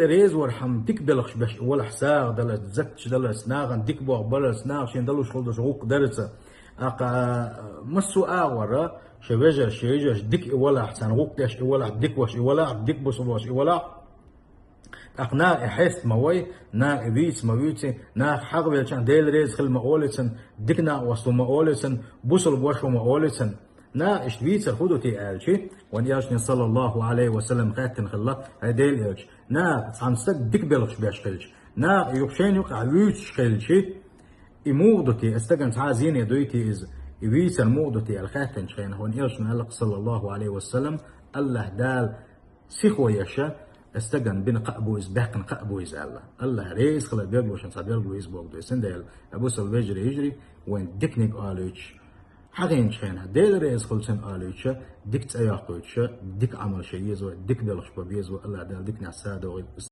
ريز ورحم ديك بلخش باش ولا حساغ دل زكتش دل سناغ ديك بوغ بلا سناغ شين دلو شغل شغوق درسه اقا مسو اغورا شويجر ديك ولا حسن غوق داش ولا ديك واش ولا ديك بوس واش ولا اقنا احس موي نا ابيس مويتي نا حقبل كان ديل ريز خل مقولتن ديكنا وصو مقولتن بوصل بوشو مقولتن نا اشتبيت خدو تي الشي وان ياشني صلى الله عليه وسلم قاتن خلا هديل الش نا صانستك ديك بلغش باش خلش نا يوكشين يوقع ويتش خلشي يموضتي استجن تعازين يدويتي از يويس الموضتي الخاتن شين هون ياشني الله صلى الله عليه وسلم الله دال سيخو يشا استجن بين قابويز بحقن قابويز الله ريز خلا بيرلوش ان صديرلويز بوغدو سندل ابو سلفجري يجري وين ديكنيك الوش حقين شينها ديل ريز خلصن الوش ديك تاياقوش ديك عمل شيء يزو ديك بلش بيزو الله دال ديك نسادو